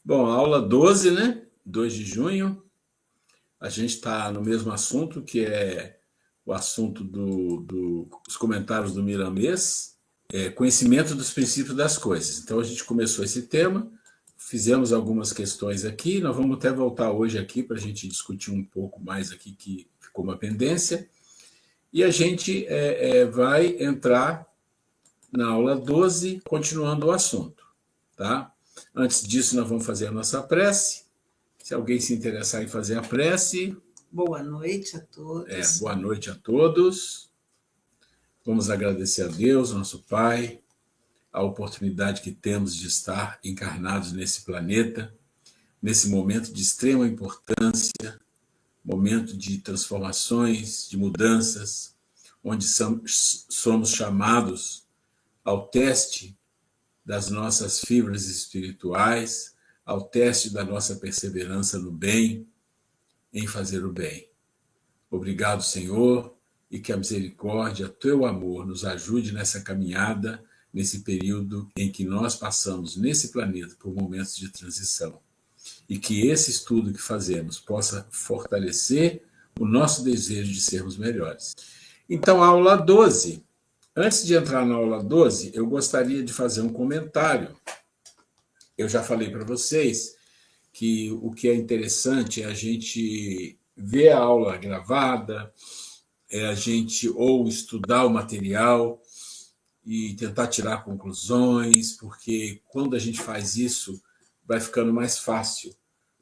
Bom, aula 12, né? 2 de junho. A gente está no mesmo assunto, que é o assunto dos comentários do Miramês, conhecimento dos princípios das coisas. Então, a gente começou esse tema, fizemos algumas questões aqui, nós vamos até voltar hoje aqui para a gente discutir um pouco mais aqui, que ficou uma pendência, e a gente vai entrar na aula 12, continuando o assunto, tá? Antes disso, nós vamos fazer a nossa prece. Se alguém se interessar em fazer a prece. Boa noite a todos. Boa noite a todos. Vamos agradecer a Deus, nosso Pai, a oportunidade que temos de estar encarnados nesse planeta, nesse momento de extrema importância, momento de transformações, de mudanças, onde somos chamados ao teste das nossas fibras espirituais, ao teste da nossa perseverança no bem, em fazer o bem. Obrigado, Senhor, e que a misericórdia, teu amor, nos ajude nessa caminhada, nesse período em que nós passamos nesse planeta por momentos de transição. E que esse estudo que fazemos possa fortalecer o nosso desejo de sermos melhores. Então, a aula 12. Antes de entrar na aula 12, eu gostaria de fazer um comentário. Eu já falei para vocês que o que é interessante é a gente ver a aula gravada, é a gente ou estudar o material e tentar tirar conclusões, porque quando a gente faz isso, vai ficando mais fácil.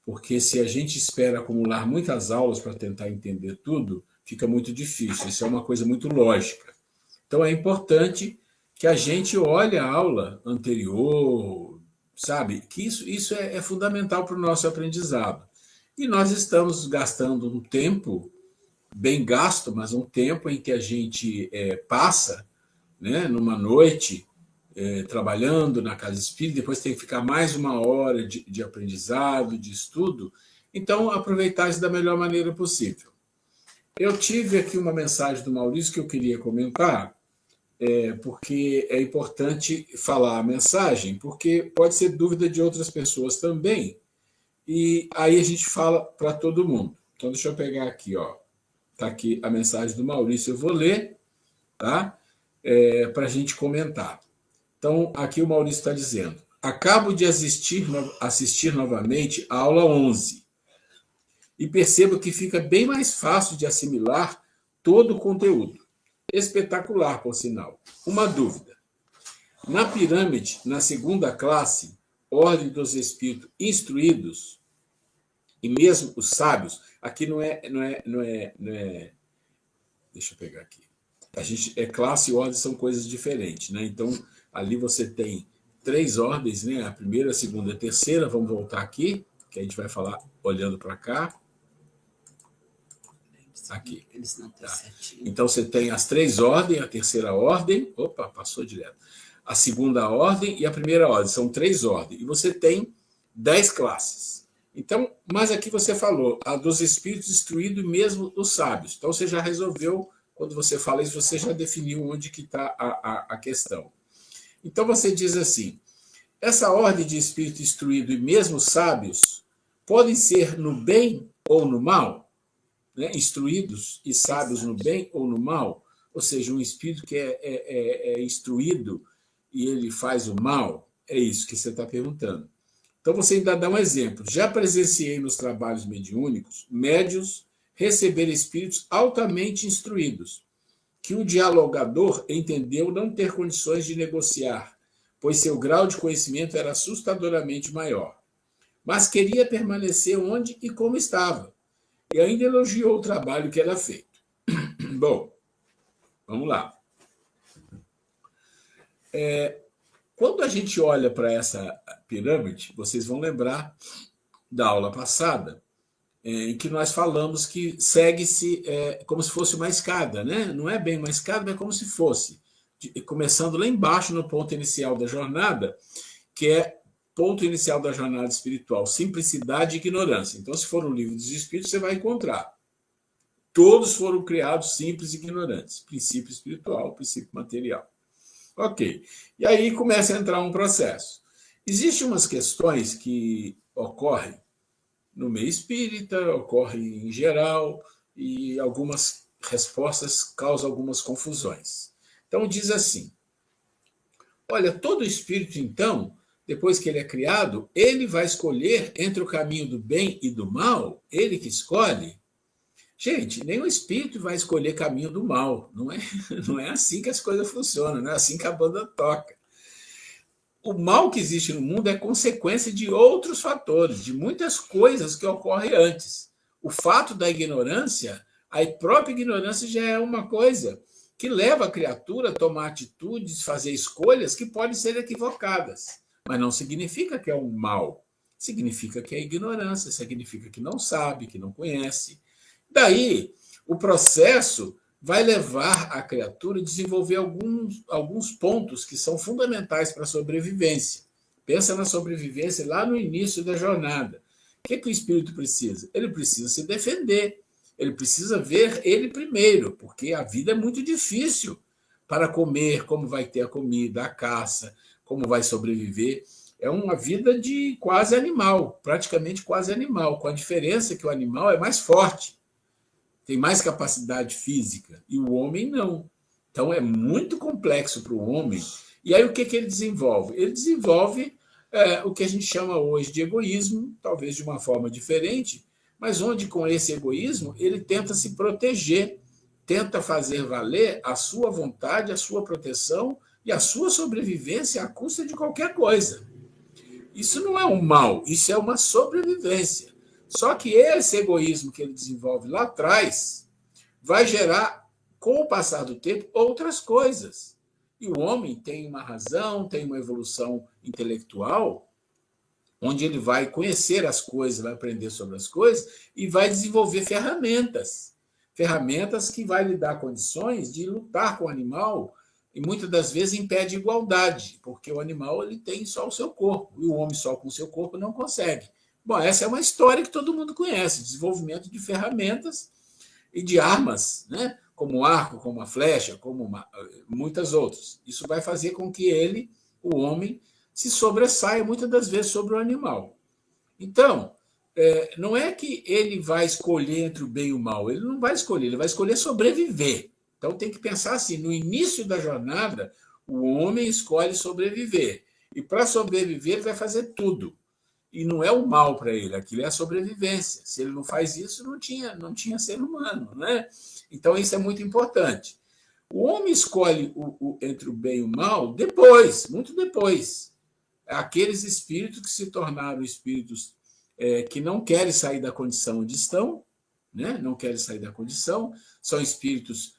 Porque se a gente espera acumular muitas aulas para tentar entender tudo, fica muito difícil. Isso é uma coisa muito lógica. Então, é importante que a gente olhe a aula anterior, sabe? Que isso é fundamental para o nosso aprendizado. E nós estamos gastando um tempo, bem gasto, mas um tempo em que a gente passa, né, numa noite, trabalhando na casa espírita, depois tem que ficar mais uma hora de aprendizado, de estudo. Então, aproveitar isso da melhor maneira possível. Eu tive aqui uma mensagem do Maurício que eu queria comentar, porque é importante falar a mensagem, porque pode ser dúvida de outras pessoas também, e aí a gente fala para todo mundo. Então, deixa eu pegar aqui, ó. Está aqui a mensagem do Maurício, eu vou ler, tá? Para a gente comentar. Então, aqui o Maurício está dizendo: acabo de assistir novamente a aula 11 e percebo que fica bem mais fácil de assimilar todo o conteúdo. Espetacular, por sinal. Uma dúvida. Na pirâmide, na segunda classe, ordem dos espíritos instruídos, e mesmo os sábios, aqui não é. Deixa eu pegar aqui. Classe e ordem são coisas diferentes, né? Então, ali você tem 3 ordens, né? A primeira, a segunda e a terceira. Vamos voltar aqui, que a gente vai falar olhando para cá. Aqui. Tá. Então, você tem as 3 ordens, a terceira ordem, opa, passou direto. A segunda ordem e a primeira ordem, são 3 ordens. E você tem 10 classes. Então, mas aqui você falou, a dos espíritos instruídos e mesmo os sábios. Então, você já resolveu, quando você fala isso, você já definiu onde que está a questão. Então, você diz assim, essa ordem de espírito instruído e mesmo sábios podem ser no bem ou no mal? Né, instruídos e sábios no bem ou no mal, ou seja, um espírito que é instruído e ele faz o mal, é isso que você está perguntando. Então, você ainda dá um exemplo. Já presenciei nos trabalhos mediúnicos médiuns receber espíritos altamente instruídos, que o dialogador entendeu não ter condições de negociar, pois seu grau de conhecimento era assustadoramente maior. Mas queria permanecer onde e como estava, e ainda elogiou o trabalho que era feito. Bom, vamos lá. Quando a gente olha para essa pirâmide, vocês vão lembrar da aula passada, em que nós falamos que segue-se como se fosse uma escada, né? Não é bem uma escada, mas é como se fosse. Começando lá embaixo, no ponto inicial da jornada, que é ponto inicial da jornada espiritual, simplicidade e ignorância. Então, se for no livro dos Espíritos, você vai encontrar. Todos foram criados simples e ignorantes. Princípio espiritual, princípio material. Ok. E aí começa a entrar um processo. Existem umas questões que ocorre no meio espírita, ocorre em geral, e algumas respostas causam algumas confusões. Então, diz assim: olha, todo espírito, então, depois que ele é criado, ele vai escolher entre o caminho do bem e do mal, ele que escolhe. Gente, nenhum espírito vai escolher caminho do mal. Não é assim que as coisas funcionam, não é assim que a banda toca. O mal que existe no mundo é consequência de outros fatores, de muitas coisas que ocorrem antes. O fato da ignorância, a própria ignorância já é uma coisa que leva a criatura a tomar atitudes, fazer escolhas que podem ser equivocadas. Mas não significa que é um mal. Significa que é ignorância, significa que não sabe, que não conhece. Daí, o processo vai levar a criatura a desenvolver alguns pontos que são fundamentais para a sobrevivência. Pensa na sobrevivência lá no início da jornada. O que o espírito precisa? Ele precisa se defender. Ele precisa ver ele primeiro, porque a vida é muito difícil para comer, como vai ter a comida, a caça, como vai sobreviver. É uma vida de quase animal, praticamente quase animal, com a diferença que o animal é mais forte, tem mais capacidade física, e o homem não. Então é muito complexo para o homem. E aí o que ele desenvolve? Ele desenvolve o que a gente chama hoje de egoísmo, talvez de uma forma diferente, mas onde com esse egoísmo ele tenta se proteger, tenta fazer valer a sua vontade, a sua proteção e a sua sobrevivência à custa de qualquer coisa. Isso não é um mal, isso é uma sobrevivência. Só que esse egoísmo que ele desenvolve lá atrás vai gerar, com o passar do tempo, outras coisas. E o homem tem uma razão, tem uma evolução intelectual, onde ele vai conhecer as coisas, vai aprender sobre as coisas e vai desenvolver ferramentas. Ferramentas que vai lhe dar condições de lutar com o animal e muitas das vezes impede igualdade, porque o animal ele tem só o seu corpo e o homem só com o seu corpo não consegue. Bom, essa é uma história que todo mundo conhece, desenvolvimento de ferramentas e de armas, né? Como o arco, como a flecha, como muitas outras. Isso vai fazer com que ele, o homem, se sobressaia muitas das vezes sobre o animal. Então, não é que ele vai escolher entre o bem e o mal, ele não vai escolher, ele vai escolher sobreviver. Então tem que pensar assim, no início da jornada, o homem escolhe sobreviver. E para sobreviver, ele vai fazer tudo. E não é o mal para ele, aquilo é a sobrevivência. Se ele não faz isso, não tinha ser humano, né? Então isso é muito importante. O homem escolhe entre o bem e o mal depois, muito depois. Aqueles espíritos que se tornaram espíritos que não querem sair da condição onde estão, né? Não querem sair da condição, são espíritos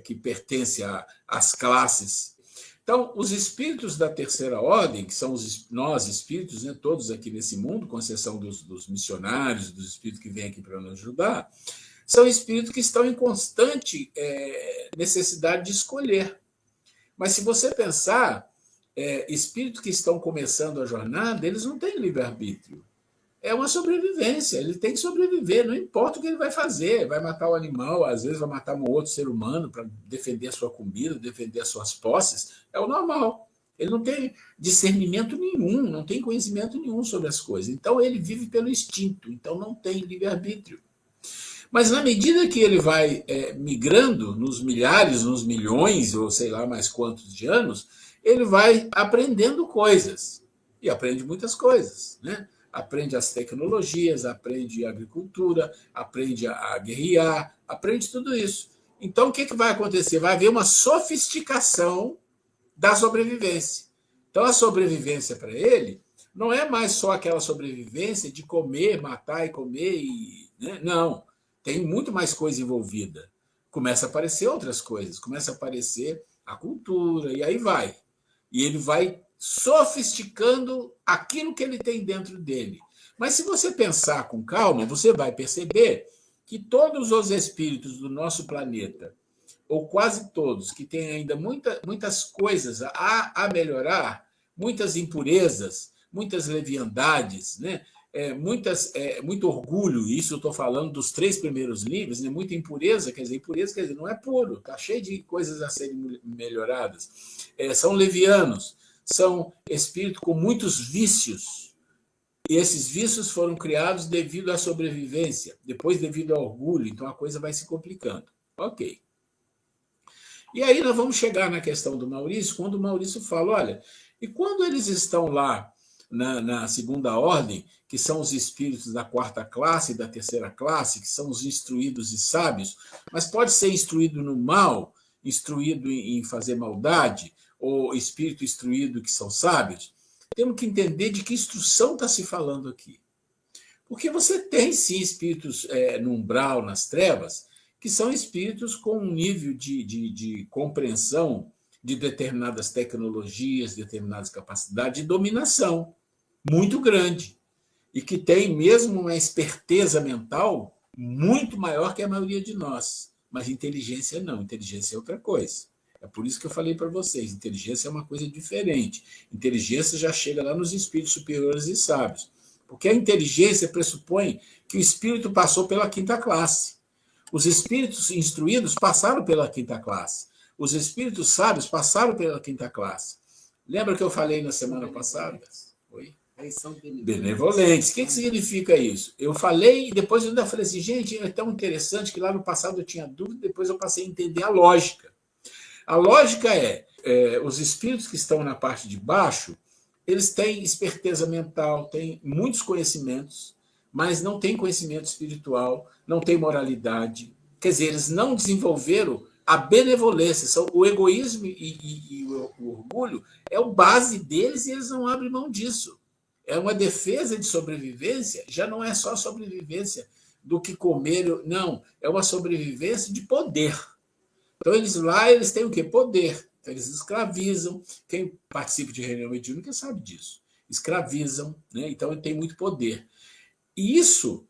que pertencem às classes. Então, os espíritos da terceira ordem, que são nós espíritos, né, todos aqui nesse mundo, com exceção dos missionários, dos espíritos que vêm aqui para nos ajudar, são espíritos que estão em constante necessidade de escolher. Mas se você pensar, espíritos que estão começando a jornada, eles não têm livre-arbítrio. É uma sobrevivência, ele tem que sobreviver, não importa o que ele vai fazer, vai matar o animal, às vezes vai matar um outro ser humano para defender a sua comida, defender as suas posses, é o normal. Ele não tem discernimento nenhum, não tem conhecimento nenhum sobre as coisas, então ele vive pelo instinto, então não tem livre-arbítrio. Mas na medida que ele vai migrando nos milhares, nos milhões, ou sei lá mais quantos de anos, ele vai aprendendo coisas, e aprende muitas coisas, né? Aprende as tecnologias, aprende a agricultura, aprende a guerrear, aprende tudo isso. Então, o que vai acontecer? Vai haver uma sofisticação da sobrevivência. Então, a sobrevivência para ele não é mais só aquela sobrevivência de comer, matar e comer. Né? Não, tem muito mais coisa envolvida. Começa a aparecer outras coisas, começa a aparecer a cultura, e aí vai. E ele vai sofisticando aquilo que ele tem dentro dele. Mas se você pensar com calma, você vai perceber que todos os espíritos do nosso planeta, ou quase todos, que têm ainda muitas coisas a melhorar, muitas impurezas, muitas leviandades, né? Muito orgulho, isso eu estou falando dos 3 primeiros níveis, né? Muita impureza, quer dizer, não é puro, está cheio de coisas a serem melhoradas. São levianos, são espíritos com muitos vícios, E esses vícios foram criados devido à sobrevivência, depois devido ao orgulho, então a coisa vai se complicando. Ok. E aí nós vamos chegar na questão do Maurício, quando o Maurício fala, olha, e quando eles estão lá na segunda ordem, que são os espíritos da quarta classe e da terceira classe, que são os instruídos e sábios, mas pode ser instruído no mal, instruído em fazer maldade, ou espírito instruído que são sábios, temos que entender de que instrução está se falando aqui. Porque você tem, sim, espíritos no umbral, nas trevas, que são espíritos com um nível de compreensão de determinadas tecnologias, determinadas capacidades de dominação muito grande, e que tem mesmo uma esperteza mental muito maior que a maioria de nós. Mas inteligência não, inteligência é outra coisa. É por isso que eu falei para vocês, inteligência é uma coisa diferente. Inteligência já chega lá nos espíritos superiores e sábios. Porque a inteligência pressupõe que o espírito passou pela quinta classe. Os espíritos instruídos passaram pela quinta classe. Os espíritos sábios passaram pela quinta classe. Lembra que eu falei na semana passada? Oi? Benevolentes. O que significa isso? Eu falei e depois eu ainda falei assim, gente, é tão interessante que lá no passado eu tinha dúvida, depois eu passei a entender a lógica. A lógica os espíritos que estão na parte de baixo, eles têm esperteza mental, têm muitos conhecimentos, mas não têm conhecimento espiritual, não têm moralidade. Quer dizer, eles não desenvolveram a benevolência. O egoísmo e o orgulho é o base deles e eles não abrem mão disso. É uma defesa de sobrevivência, já não é só sobrevivência do que comer, não, é uma sobrevivência de poder. Então, eles têm o quê? Poder. Então, eles escravizam. Quem participa de reunião mediúnica sabe disso. Escravizam, né? Então, ele tem muito poder. E isso,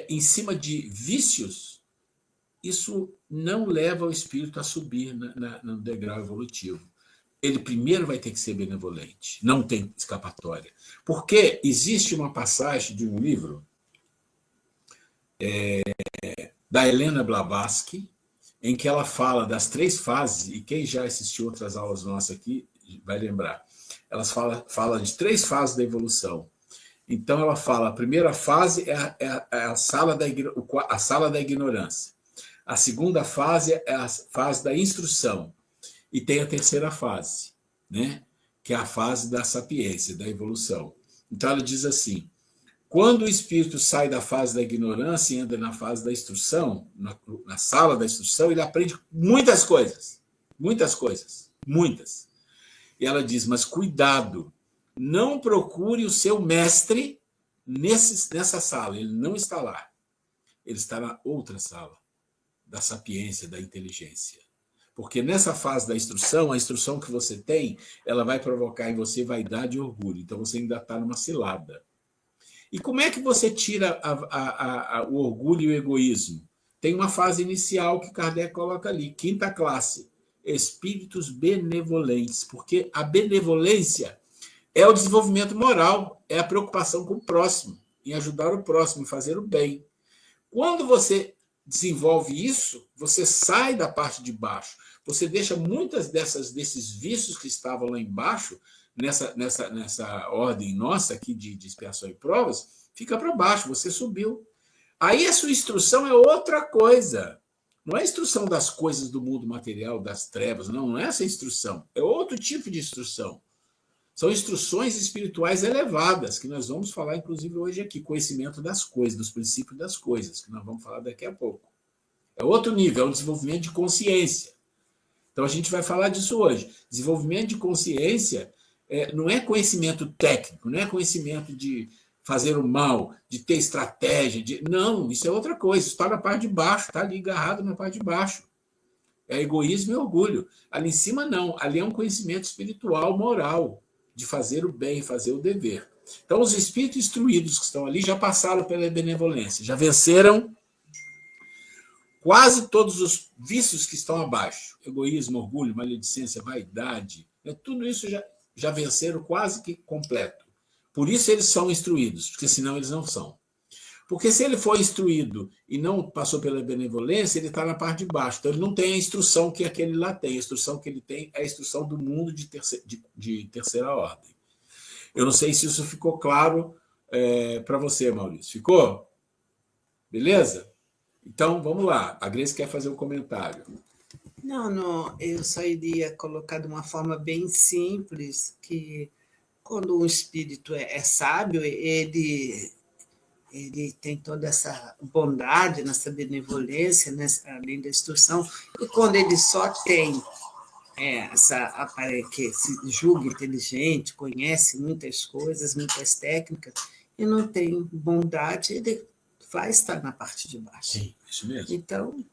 em cima de vícios, isso não leva o espírito a subir no degrau evolutivo. Ele primeiro vai ter que ser benevolente. Não tem escapatória. Porque existe uma passagem de um livro da Helena Blavatsky, em que ela fala das 3 fases, e quem já assistiu outras aulas nossas aqui vai lembrar. Ela fala de 3 fases da evolução. Então, ela fala, a primeira fase é a sala da ignorância. A segunda fase é a fase da instrução. E tem a terceira fase, né? Que é a fase da sapiência, da evolução. Então, ela diz assim, quando o espírito sai da fase da ignorância e entra na fase da instrução, na sala da instrução, ele aprende muitas coisas. Muitas coisas. Muitas. E ela diz, mas cuidado, não procure o seu mestre nessa sala. Ele não está lá. Ele está na outra sala, da sapiência, da inteligência. Porque nessa fase da instrução, a instrução que você tem, ela vai provocar em você vaidade e orgulho. Então, você ainda está numa cilada. E como é que você tira o orgulho e o egoísmo? Tem uma fase inicial que Kardec coloca ali, quinta classe, espíritos benevolentes, porque a benevolência é o desenvolvimento moral, é a preocupação com o próximo, em ajudar o próximo, em fazer o bem. Quando você desenvolve isso, você sai da parte de baixo, você deixa muitas desses vícios que estavam lá embaixo, nessa ordem nossa aqui de expiação e provas, fica para baixo, você subiu. Aí a sua instrução é outra coisa. Não é a instrução das coisas do mundo material, das trevas, não é essa instrução. É outro tipo de instrução. São instruções espirituais elevadas, que nós vamos falar, inclusive, hoje aqui. Conhecimento das coisas, dos princípios das coisas, que nós vamos falar daqui a pouco. É outro nível, é o desenvolvimento de consciência. Então, a gente vai falar disso hoje. Desenvolvimento de consciência não é conhecimento técnico, não é conhecimento de fazer o mal, de ter estratégia. Não, isso é outra coisa. Isso está na parte de baixo, está ali agarrado na parte de baixo. É egoísmo e orgulho. Ali em cima, não. Ali é um conhecimento espiritual, moral, de fazer o bem, fazer o dever. Então, os espíritos instruídos que estão ali já passaram pela benevolência, já venceram quase todos os vícios que estão abaixo. Egoísmo, orgulho, maledicência, vaidade, tudo isso já venceram quase que completo. Por isso eles são instruídos, porque senão eles não são. Porque se ele for instruído e não passou pela benevolência, ele está na parte de baixo. Então ele não tem a instrução que aquele lá tem. A instrução que ele tem é a instrução do mundo de terceira ordem. Eu não sei se isso ficou claro para você, Maurício. Ficou? Beleza? Então, vamos lá. A Grace quer fazer um comentário. Não, eu só iria colocar de uma forma bem simples que quando um espírito é sábio, ele tem toda essa bondade, nessa benevolência, além da instrução, e quando ele só tem que se julga inteligente, conhece muitas coisas, muitas técnicas, e não tem bondade, ele vai estar na parte de baixo. Sim, isso mesmo. Então,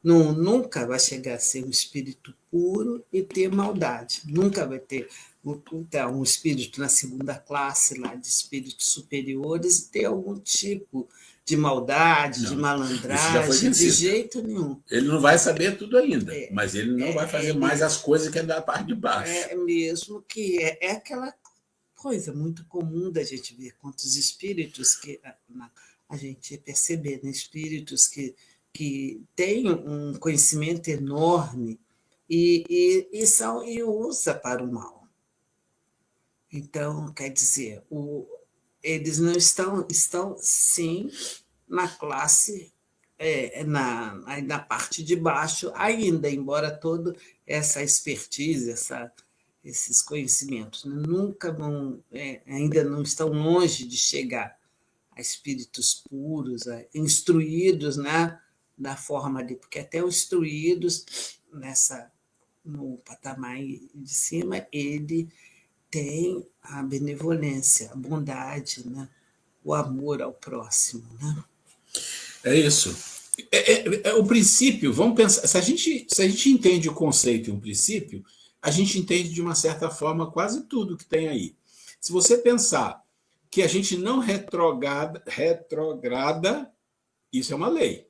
nunca vai chegar a ser um espírito puro e ter maldade. Nunca vai ter um espírito na segunda classe lá de espíritos superiores e ter algum tipo de maldade, de malandragem, de jeito nenhum. Ele não vai saber tudo ainda, mas ele não vai fazer mais as coisas que é da parte de baixo. É mesmo que é aquela coisa muito comum da gente ver quantos espíritos que a gente perceber, né? Espíritos que têm um conhecimento enorme e usa para o mal. Então, quer dizer, eles não estão sim na classe, na parte de baixo ainda, embora toda essa expertise, esses conhecimentos, né? Nunca vão, ainda não estão longe de chegar a espíritos puros, instruídos, né? Da forma de, porque até os instruídos no patamar de cima, ele tem a benevolência, a bondade, né? O amor ao próximo, né? É isso. O princípio, vamos pensar, se a gente entende o conceito e um princípio, a gente entende de uma certa forma quase tudo que tem aí. Se você pensar que a gente não retrograda, isso é uma lei.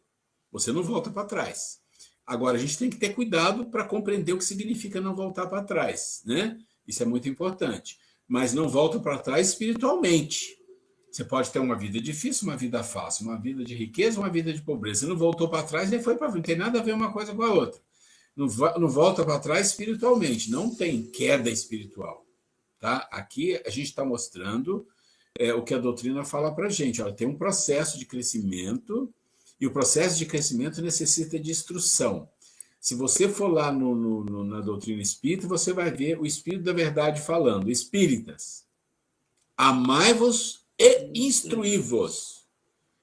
Você não volta para trás. Agora, a gente tem que ter cuidado para compreender o que significa não voltar para trás, né? Isso é muito importante. Mas não volta para trás espiritualmente. Você pode ter uma vida difícil, uma vida fácil, uma vida de riqueza, uma vida de pobreza. Você não voltou para trás nem foi para frente. Não tem nada a ver uma coisa com a outra. Não volta para trás espiritualmente. Não tem queda espiritual. Tá? Aqui a gente está mostrando o que a doutrina fala para a gente. Ela tem um processo de crescimento e o processo de crescimento necessita de instrução. Se você for lá na doutrina espírita, você vai ver o Espírito da Verdade falando: espíritas, amai-vos e instruí-vos.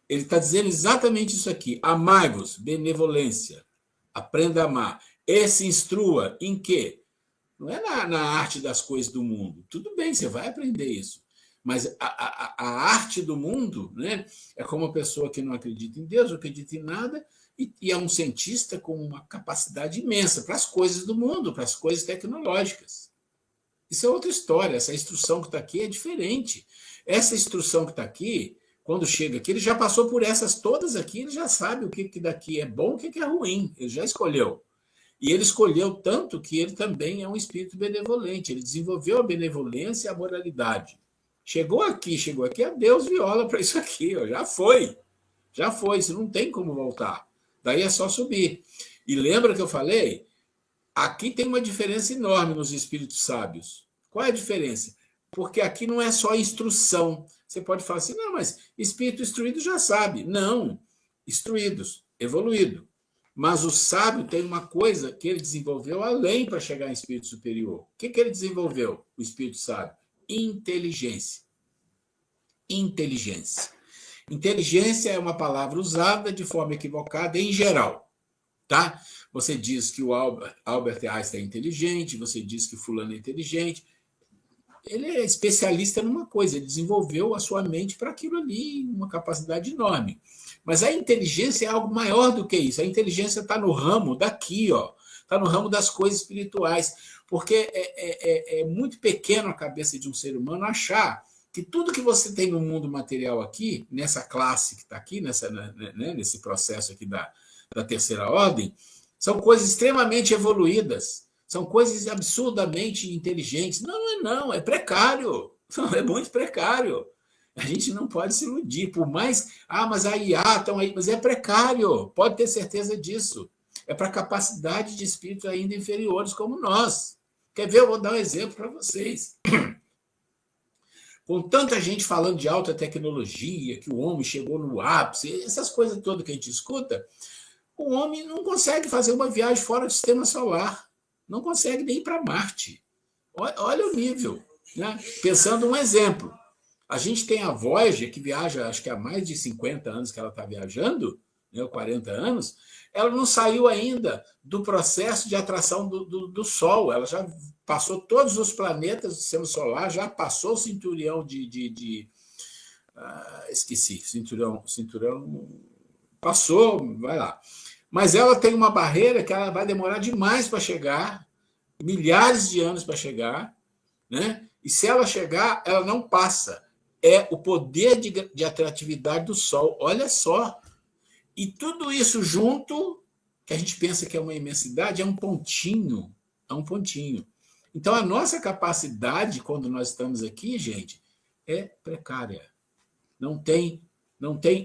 Ele está dizendo exatamente isso aqui: amai-vos, benevolência, aprenda a amar, e se instrua em quê? Não é na arte das coisas do mundo. Tudo bem, você vai aprender isso. Mas a arte do mundo, né, é como uma pessoa que não acredita em Deus, não acredita em nada, e é um cientista com uma capacidade imensa para as coisas do mundo, para as coisas tecnológicas. Isso é outra história. Essa instrução que está aqui é diferente. Essa instrução que está aqui, quando chega aqui, ele já passou por essas todas aqui, ele já sabe o que daqui é bom, o que é ruim. Ele já escolheu. E ele escolheu tanto que ele também é um espírito benevolente. Ele desenvolveu a benevolência e a moralidade. Chegou aqui, a Deus viola para isso aqui. Ó, já foi, isso não tem como voltar. Daí é só subir. E lembra que eu falei? Aqui tem uma diferença enorme nos espíritos sábios. Qual é a diferença? Porque aqui não é só instrução. Você pode falar assim, não, mas espírito instruído já sabe. Não, instruídos, evoluído. Mas o sábio tem uma coisa que ele desenvolveu além para chegar em espírito superior. O que ele desenvolveu, o espírito sábio? Inteligência. Inteligência. Inteligência é uma palavra usada de forma equivocada em geral. Tá? Você diz que o Albert Einstein é inteligente, você diz que fulano é inteligente. Ele é especialista numa coisa, ele desenvolveu a sua mente para aquilo ali, uma capacidade enorme. Mas a inteligência é algo maior do que isso. A inteligência está no ramo daqui, ó. Está no ramo das coisas espirituais. Porque é muito pequeno a cabeça de um ser humano achar que tudo que você tem no mundo material aqui, nessa classe que está aqui, nesse processo aqui da terceira ordem, são coisas extremamente evoluídas, são coisas absurdamente inteligentes. Não, é precário, é muito precário. A gente não pode se iludir, por mais, mas a IA estão aí, mas é precário, pode ter certeza disso. É para capacidade de espíritos ainda inferiores como nós. Quer ver? Eu vou dar um exemplo para vocês. com tanta gente falando de alta tecnologia, que o homem chegou no ápice, essas coisas todas que a gente escuta, o homem não consegue fazer uma viagem fora do sistema solar, não consegue nem ir para Marte. Olha o nível. Né? Pensando um exemplo, a gente tem a Voyager, que viaja, acho que há mais de 50 anos que ela está viajando, né, 40 anos, ela não saiu ainda do processo de atração do Sol, ela já passou todos os planetas do sistema solar, já passou o cinturão esqueci, cinturão, passou, vai lá. Mas ela tem uma barreira que ela vai demorar demais para chegar, milhares de anos para chegar, né? E se ela chegar, ela não passa. É o poder de atratividade do Sol. Olha só. E tudo isso junto, que a gente pensa que é uma imensidade, é um pontinho. É um pontinho. Então, a nossa capacidade, quando nós estamos aqui, gente, é precária. Não tem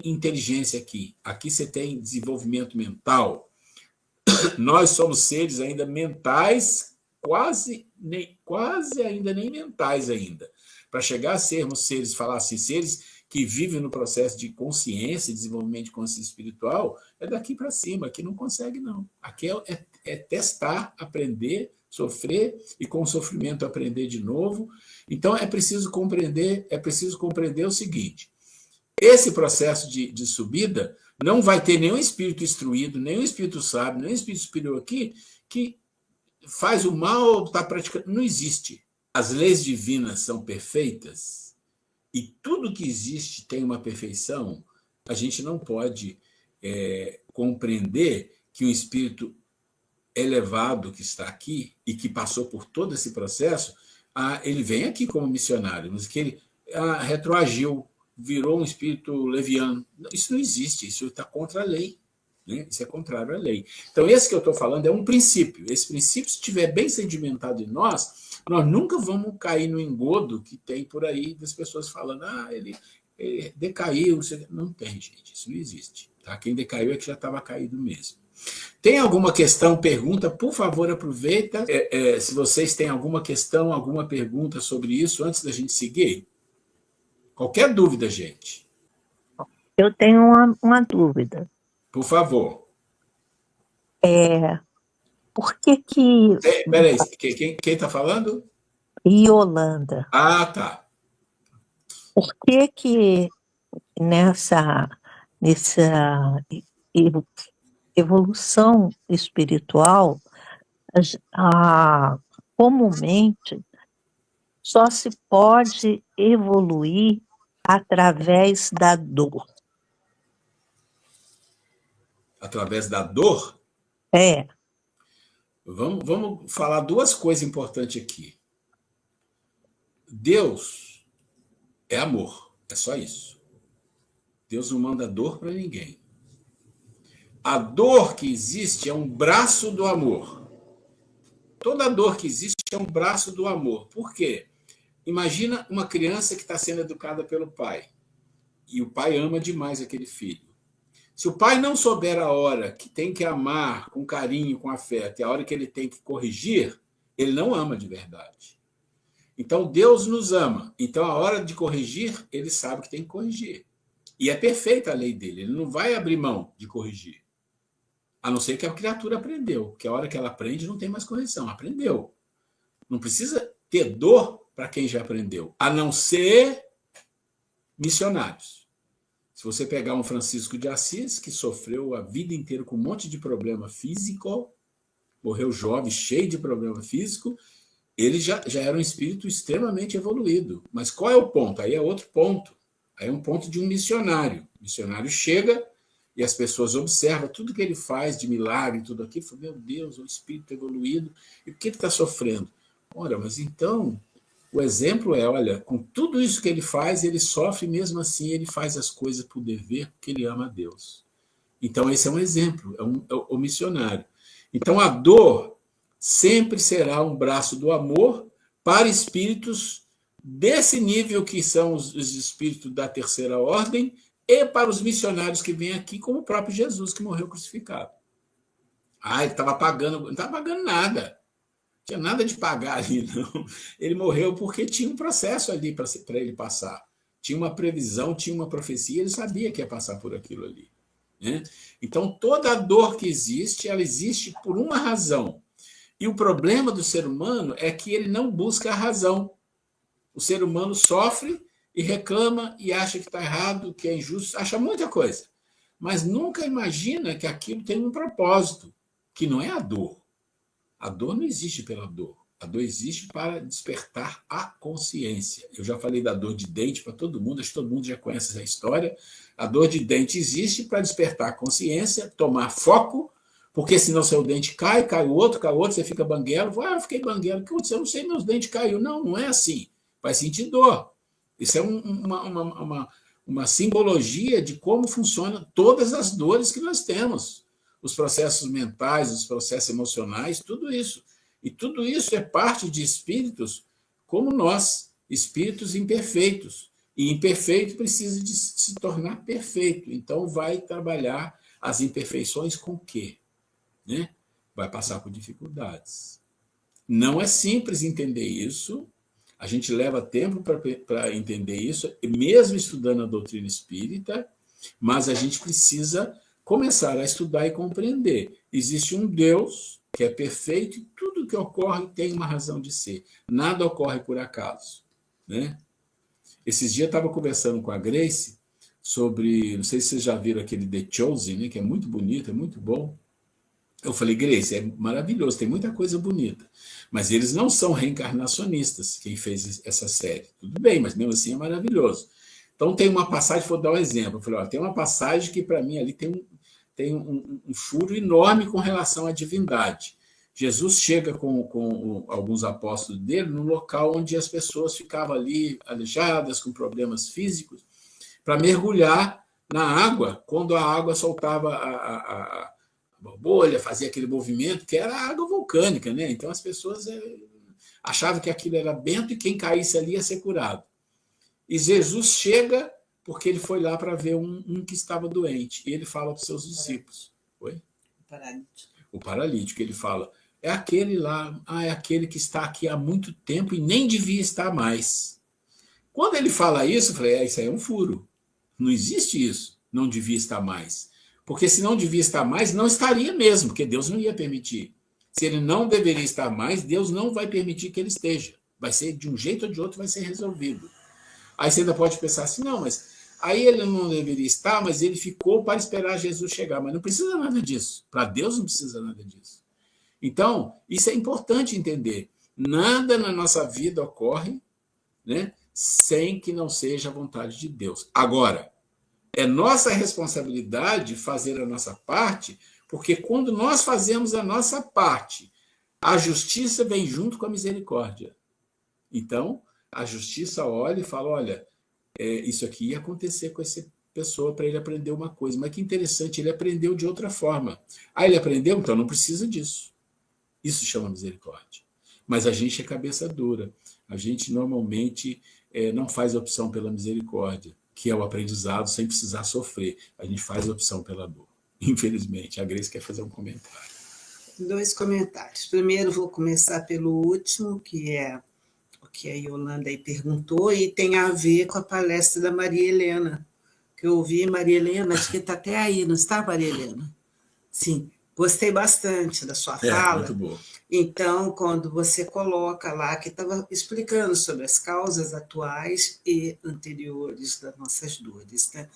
inteligência aqui. Aqui você tem desenvolvimento mental. Nós somos seres ainda mentais, quase ainda nem mentais ainda. Para chegar a sermos seres, falar assim, seres que vivem no processo de consciência, desenvolvimento de consciência espiritual, é daqui para cima. Aqui não consegue, não. Aqui é testar, aprender, sofrer e com o sofrimento aprender de novo. Então é preciso compreender o seguinte: esse processo de subida não vai ter nenhum espírito instruído, nenhum espírito sábio, nenhum espírito superior aqui que faz o mal ou está praticando. Não existe. As leis divinas são perfeitas e tudo que existe tem uma perfeição. A gente não pode compreender que um espírito elevado que está aqui e que passou por todo esse processo, ele vem aqui como missionário, mas que ele retroagiu, virou um espírito leviano. Isso não existe, isso está contra a lei. Né? Isso é contrário à lei. Então, esse que eu estou falando é um princípio. Esse princípio, se estiver bem sedimentado em nós nunca vamos cair no engodo que tem por aí das pessoas falando, ele decaiu. Não tem, gente, isso não existe. Tá? Quem decaiu é que já estava caído mesmo. Tem alguma questão, pergunta? Por favor, aproveita. Se vocês têm alguma questão, alguma pergunta sobre isso, antes da gente seguir. Qualquer dúvida, gente. Eu tenho uma dúvida. Por favor. Por que... Peraí, quem está falando? Yolanda. Ah, tá. Por que nessa evolução espiritual, comumente, só se pode evoluir através da dor? Através da dor? Vamos falar duas coisas importantes aqui. Deus é amor, é só isso. Deus não manda dor para ninguém. A dor que existe é um braço do amor. Toda dor que existe é um braço do amor. Por quê? Imagina uma criança que está sendo educada pelo pai. E o pai ama demais aquele filho. Se o pai não souber a hora que tem que amar com carinho, com afeto, e a hora que ele tem que corrigir, ele não ama de verdade. Então, Deus nos ama. Então, a hora de corrigir, ele sabe que tem que corrigir. E é perfeita a lei dele. Ele não vai abrir mão de corrigir. A não ser que a criatura aprendeu. Porque a hora que ela aprende, não tem mais correção. Aprendeu. Não precisa ter dor para quem já aprendeu. A não ser missionários. Se você pegar um Francisco de Assis, que sofreu a vida inteira com um monte de problema físico, morreu jovem, cheio de problema físico, ele já era um espírito extremamente evoluído. Mas qual é o ponto? Aí é outro ponto. Aí é um ponto de um missionário. O missionário chega e as pessoas observam tudo que ele faz de milagre, tudo aquilo, e falam, meu Deus, o espírito evoluído, e por que ele está sofrendo? Ora, mas então, o exemplo é, olha, com tudo isso que ele faz, ele sofre, mesmo assim ele faz as coisas por dever, porque ele ama a Deus. Então, esse é um exemplo, é o missionário. Então, a dor sempre será um braço do amor para espíritos desse nível que são os espíritos da terceira ordem e para os missionários que vêm aqui, como o próprio Jesus, que morreu crucificado. Ele estava pagando, não estava pagando nada. tinha nada de pagar ali, não. Ele morreu porque tinha um processo ali para ele passar. Tinha uma previsão, tinha uma profecia, ele sabia que ia passar por aquilo ali. Né? Então, toda a dor que existe, ela existe por uma razão. E o problema do ser humano é que ele não busca a razão. O ser humano sofre e reclama e acha que está errado, que é injusto, acha muita coisa. Mas nunca imagina que aquilo tem um propósito, que não é a dor. A dor não existe pela dor. A dor existe para despertar a consciência. Eu já falei da dor de dente para todo mundo, acho que todo mundo já conhece essa história. A dor de dente existe para despertar a consciência, tomar foco, porque senão seu dente cai o outro, você fica banguelo. Eu fiquei banguelo, o que aconteceu? Eu não sei, meus dentes caiu. Não, não é assim. Vai sentir dor. Isso é uma simbologia de como funcionam todas as dores que nós temos. Os processos mentais, os processos emocionais, tudo isso. E tudo isso é parte de espíritos como nós, espíritos imperfeitos. E imperfeito precisa de se tornar perfeito. Então, vai trabalhar as imperfeições com o quê? Né? Vai passar por dificuldades. Não é simples entender isso. A gente leva tempo para entender isso, mesmo estudando a doutrina espírita, mas a gente precisa começar a estudar e compreender. Existe um Deus que é perfeito e tudo que ocorre tem uma razão de ser. Nada ocorre por acaso. Né? Esses dias eu estava conversando com a Grace sobre, não sei se vocês já viram aquele The Chosen, né, que é muito bonito, é muito bom. Eu falei, Grace, é maravilhoso, tem muita coisa bonita, mas eles não são reencarnacionistas, quem fez essa série. Tudo bem, mas mesmo assim é maravilhoso. Então tem uma passagem, vou dar um exemplo. Eu falei, tem uma passagem que para mim ali tem um furo enorme com relação à divindade. Jesus chega com alguns apóstolos dele no local onde as pessoas ficavam ali aleijadas, com problemas físicos, para mergulhar na água, quando a água soltava a bolha, fazia aquele movimento, que era água vulcânica, né? Então as pessoas achavam que aquilo era bento e quem caísse ali ia ser curado. E Jesus chega porque ele foi lá para ver um que estava doente. E ele fala para os seus discípulos. Oi? O paralítico. Ele fala, é aquele lá, é aquele que está aqui há muito tempo e nem devia estar mais. Quando ele fala isso, eu falei, isso aí é um furo. Não existe isso, não devia estar mais. Porque se não devia estar mais, não estaria mesmo, porque Deus não ia permitir. Se ele não deveria estar mais, Deus não vai permitir que ele esteja. Vai ser, de um jeito ou de outro, vai ser resolvido. Aí você ainda pode pensar assim, não, mas aí ele não deveria estar, mas ele ficou para esperar Jesus chegar. Mas não precisa nada disso. Para Deus não precisa nada disso. Então, isso é importante entender. Nada na nossa vida ocorre, né, sem que não seja a vontade de Deus. Agora, é nossa responsabilidade fazer a nossa parte, porque quando nós fazemos a nossa parte, a justiça vem junto com a misericórdia. Então, a justiça olha e fala, olha, isso aqui ia acontecer com essa pessoa para ele aprender uma coisa. Mas que interessante, ele aprendeu de outra forma. Ele aprendeu? Então não precisa disso. Isso chama misericórdia. Mas a gente é cabeça dura. A gente normalmente não faz opção pela misericórdia, que é o aprendizado sem precisar sofrer. A gente faz opção pela dor. Infelizmente. A Grace quer fazer um comentário. 2 comentários. Primeiro, vou começar pelo último, que é o que a Yolanda aí perguntou, e tem a ver com a palestra da Maria Helena, que eu ouvi. Maria Helena, acho que está até aí, não está, Maria Helena? Sim, gostei bastante da sua fala. Muito boa. Então, quando você coloca lá, que estava explicando sobre as causas atuais e anteriores das nossas dores, né?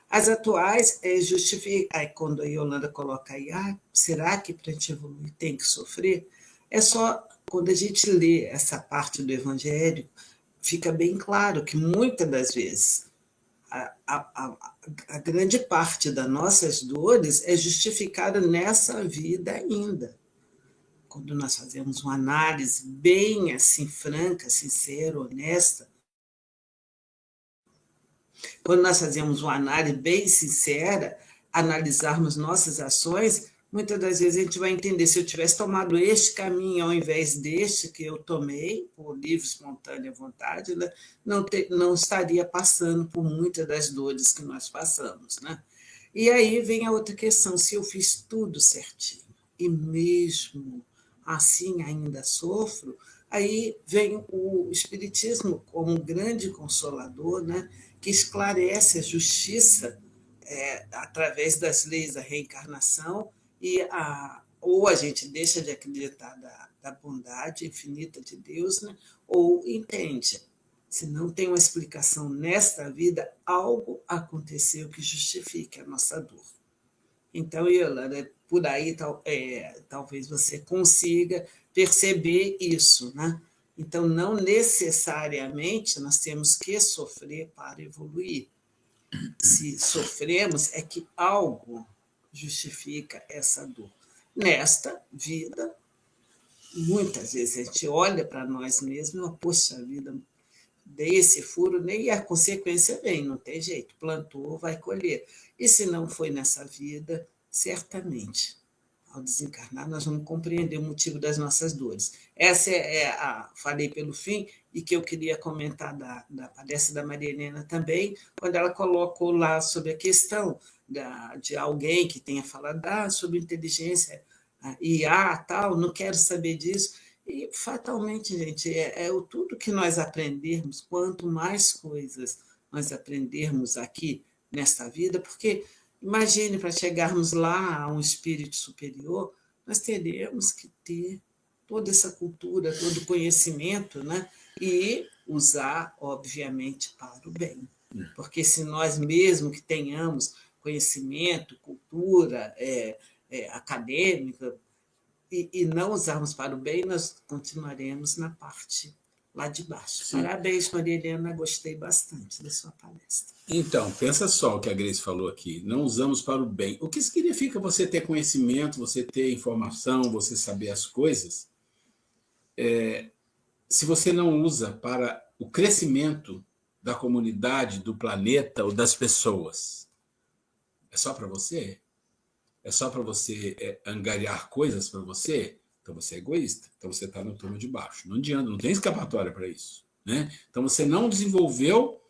As atuais justificam, aí quando a Yolanda coloca aí, será que para a gente evoluir tem que sofrer? É só, quando a gente lê essa parte do Evangelho, fica bem claro que muitas das vezes a grande parte das nossas dores é justificada nessa vida ainda. Quando nós fazemos uma análise bem assim, franca, sincera, honesta, quando nós fazemos uma análise bem sincera, analisarmos nossas ações, muitas das vezes a gente vai entender, se eu tivesse tomado este caminho ao invés deste que eu tomei, por livre, espontânea vontade, né, não estaria passando por muitas das dores que nós passamos. Né? E aí vem a outra questão, se eu fiz tudo certinho, e mesmo assim ainda sofro, aí vem o Espiritismo como um grande consolador, né, que esclarece a justiça através das leis da reencarnação ou a gente deixa de acreditar da bondade infinita de Deus, né, ou entende. Se não tem uma explicação nesta vida, algo aconteceu que justifique a nossa dor. Então, Yolanda, por aí talvez você consiga perceber isso, né? Então, não necessariamente nós temos que sofrer para evoluir. Se sofremos, é que algo justifica essa dor. Nesta vida, muitas vezes a gente olha para nós mesmos e, poxa vida, dei esse furo, nem a consequência vem, não tem jeito, plantou, vai colher. E se não foi nessa vida, certamente, ao desencarnar, nós vamos compreender o motivo das nossas dores. Essa falei pelo fim, e que eu queria comentar da palestra da Maria Helena também, quando ela colocou lá sobre a questão de alguém que tenha falado sobre inteligência, IA, tal, não quero saber disso. E, fatalmente, gente, tudo que nós aprendermos, quanto mais coisas nós aprendermos aqui nesta vida, porque, imagine, para chegarmos lá a um espírito superior, nós teremos que ter toda essa cultura, todo o conhecimento, né? E usar, obviamente, para o bem. Porque se nós mesmo que tenhamos conhecimento, cultura acadêmica, e não usarmos para o bem, nós continuaremos na parte lá de baixo. Sim. Parabéns, Maria Helena, gostei bastante da sua palestra. Então, pensa só o que a Grace falou aqui, não usamos para o bem. O que significa você ter conhecimento, você ter informação, você saber as coisas, se você não usa para o crescimento da comunidade, do planeta ou das pessoas? É só para você? É só para você angariar coisas para você? Então você é egoísta. Então você está no turno de baixo. Não adianta, não tem escapatória para isso, né? Então você não desenvolveu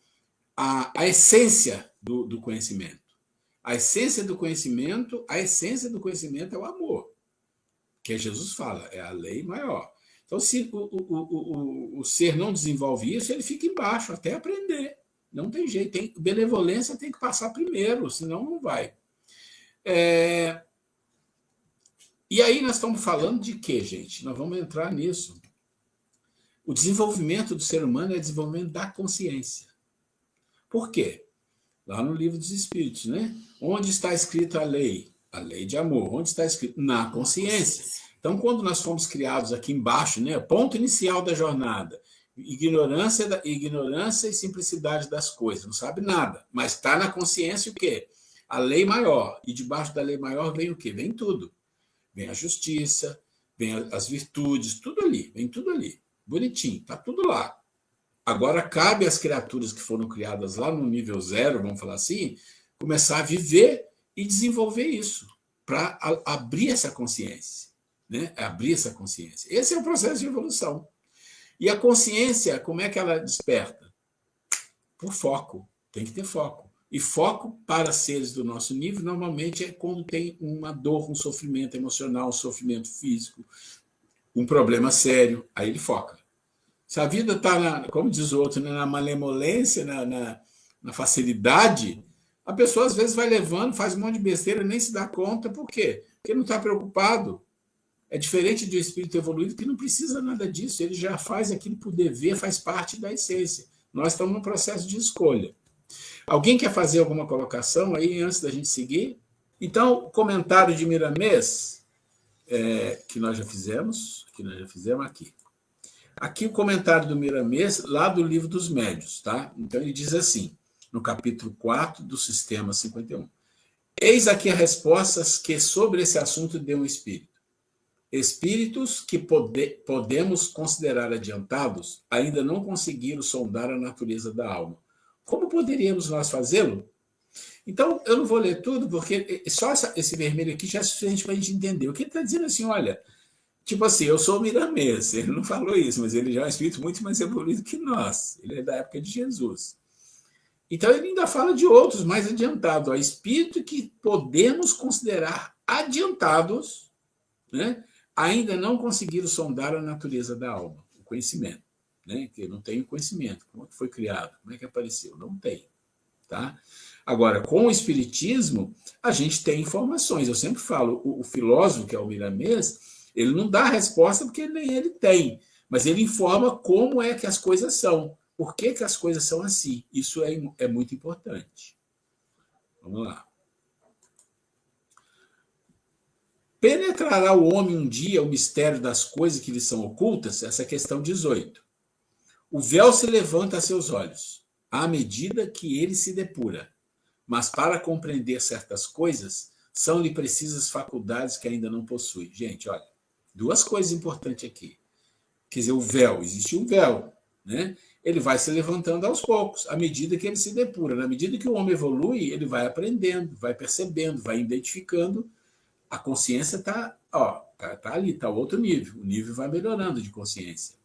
a essência do conhecimento. A essência do conhecimento é o amor. Que Jesus fala, é a lei maior. Então, se o ser não desenvolve isso, ele fica embaixo até aprender. Não tem jeito. Benevolência tem que passar primeiro, senão não vai. E aí nós estamos falando de quê, gente? Nós vamos entrar nisso. O desenvolvimento do ser humano é o desenvolvimento da consciência. Por quê? Lá no Livro dos Espíritos, né? Onde está escrita a lei? A lei de amor. Onde está escrito? Na consciência. Então, quando nós fomos criados aqui embaixo, né? Ponto inicial da jornada. Ignorância e simplicidade das coisas. Não sabe nada. Mas está na consciência o quê? A lei maior. E debaixo da lei maior vem o quê? Vem tudo. Vem a justiça, vem as virtudes, tudo ali. Vem tudo ali. Bonitinho. Está tudo lá. Agora, cabe às criaturas que foram criadas lá no nível zero, vamos falar assim, começar a viver e desenvolver isso, para abrir essa consciência, né? Abrir essa consciência. Esse é o processo de evolução. E a consciência, como é que ela desperta? Por foco. Tem que ter foco. E foco para seres do nosso nível, normalmente, é quando tem uma dor, um sofrimento emocional, um sofrimento físico, um problema sério, aí ele foca. Se a vida está, como diz o outro, na malemolência, na facilidade, a pessoa às vezes vai levando, faz um monte de besteira, nem se dá conta. Por quê? Porque não está preocupado. É diferente de um espírito evoluído que não precisa nada disso. Ele já faz aquilo por dever, faz parte da essência. Nós estamos num processo de escolha. Alguém quer fazer alguma colocação aí antes da gente seguir? Então, comentário de Miramês, que nós já fizemos aqui. Aqui o comentário do Miramês, lá do Livro dos Médiuns, tá? Então ele diz assim, no capítulo 4 do Sistema 51. Eis aqui as respostas que sobre esse assunto deu um espírito. Espíritos que podemos considerar adiantados ainda não conseguiram sondar a natureza da alma. Como poderíamos nós fazê-lo? Então, eu não vou ler tudo, porque só esse vermelho aqui já é suficiente para a gente entender. O que ele está dizendo assim, olha... Tipo assim, eu sou o Miramês, ele não falou isso, mas ele já é um espírito muito mais evoluído que nós. Ele é da época de Jesus. Então, ele ainda fala de outros mais adiantados. Ó, espírito que podemos considerar adiantados, né? ainda não conseguiram sondar a natureza da alma, o conhecimento, né? Que não tem o conhecimento. Como é que foi criado? Como é que apareceu? Não tem. Tá? Agora, com o Espiritismo, a gente tem informações. Eu sempre falo, o filósofo, que é o Miramês, ele não dá a resposta porque nem ele tem, mas ele informa como é que as coisas são, por que as coisas são assim. Isso é muito importante. Vamos lá. Penetrará o homem um dia o mistério das coisas que lhe são ocultas? Essa é a questão 18. O véu se levanta a seus olhos, à medida que ele se depura. Mas para compreender certas coisas, são-lhe precisas faculdades que ainda não possui. Gente, olha, duas coisas importantes aqui. Quer dizer, o véu, existe um véu, né? Ele vai se levantando aos poucos, à medida que ele se depura. Na medida que o homem evolui, ele vai aprendendo, vai percebendo, vai identificando. A consciência está ali, está outro nível. O nível vai melhorando de consciência.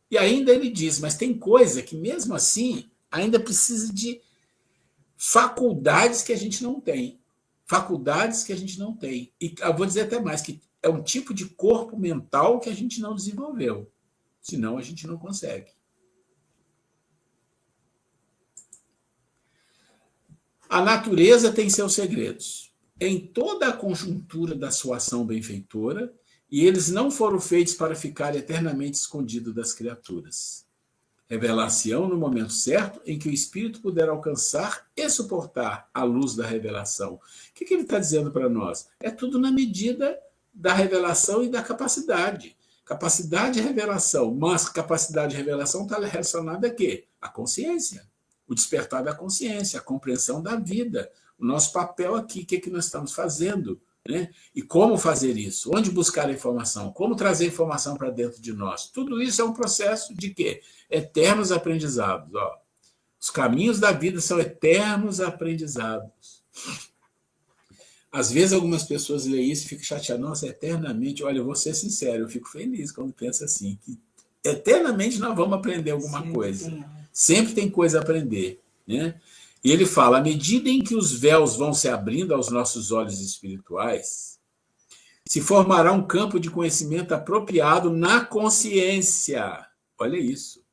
E ainda ele diz, mas tem coisa que mesmo assim ainda precisa de faculdades que a gente não tem. Faculdades que a gente não tem. E eu vou dizer até mais, que é um tipo de corpo mental que a gente não desenvolveu. Senão a gente não consegue. A natureza tem seus segredos. Em toda a conjuntura da sua ação benfeitora, e eles não foram feitos para ficar eternamente escondidos das criaturas. Revelar-se-ão no momento certo em que o espírito puder alcançar e suportar a luz da revelação. O que ele está dizendo para nós? É tudo na medida da revelação e da capacidade. Capacidade de revelação, mas capacidade de revelação está relacionada a quê? A consciência. O despertar da consciência, a compreensão da vida. O nosso papel aqui, o que nós estamos fazendo, né? E como fazer isso? Onde buscar a informação? Como trazer a informação para dentro de nós? Tudo isso é um processo de quê? Eternos aprendizados. Ó. Os caminhos da vida são eternos aprendizados. Às vezes algumas pessoas leem isso e ficam chateadas. Nossa, eternamente. Olha, eu vou ser sincero, eu fico feliz quando penso assim, que eternamente nós vamos aprender alguma coisa. Sempre tem coisa a aprender, né? E ele fala, à medida em que os véus vão se abrindo aos nossos olhos espirituais, se formará um campo de conhecimento apropriado na consciência. Olha isso.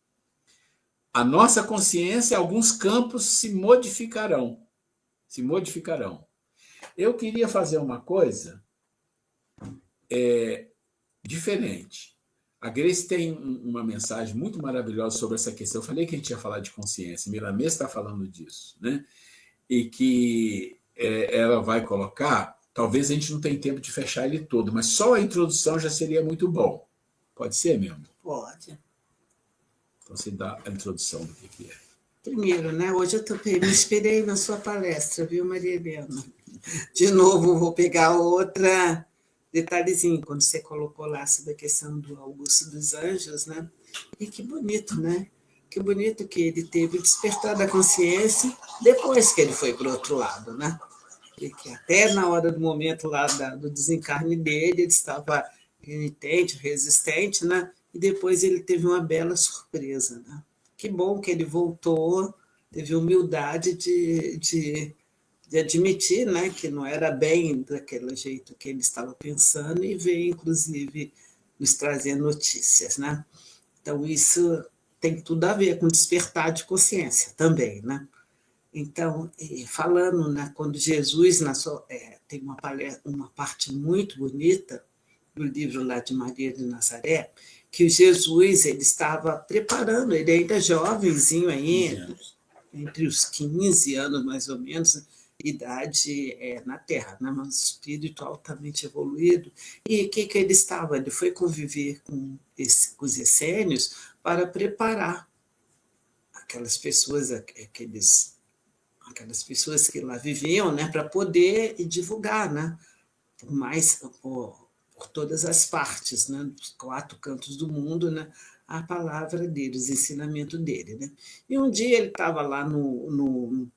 A nossa consciência, alguns campos se modificarão. Se modificarão. Eu queria fazer uma coisa diferente. A Grace tem uma mensagem muito maravilhosa sobre essa questão. Eu falei que a gente ia falar de consciência. Miramês está falando disso, né? E que ela vai colocar. Talvez a gente não tenha tempo de fechar ele todo, mas só a introdução já seria muito bom. Pode ser, meu amor? Pode. Então você dá a introdução do que é. Primeiro, né? Hoje eu me inspirei na sua palestra, viu, Maria Helena? De novo, vou pegar outra detalhezinho, quando você colocou lá sobre a questão do Augusto dos Anjos, né? E que bonito, né? Que bonito que ele teve o despertar da consciência depois que ele foi para o outro lado, né? E que até na hora do momento lá do desencarne dele, ele estava renitente, resistente, né? E depois ele teve uma bela surpresa, né? Que bom que ele voltou, teve humildade de admitir, né, que não era bem daquele jeito que ele estava pensando e veio, inclusive, nos trazer notícias, né? Então, isso tem tudo a ver com despertar de consciência também, né? Então, falando, né, quando Jesus, tem uma parte muito bonita do livro lá de Maria de Nazaré, que o Jesus ele estava preparando, ele ainda jovenzinho aí, entre os 15 anos mais ou menos, idade na Terra, né? Um espírito altamente evoluído. E o que ele estava? Ele foi conviver com os essênios para preparar aquelas pessoas, aquelas pessoas que lá viviam, né? Para poder divulgar, né? Por todas as partes, né? Dos 4 cantos do mundo, né? A palavra dele, os ensinamentos dele, né? E um dia ele estava lá no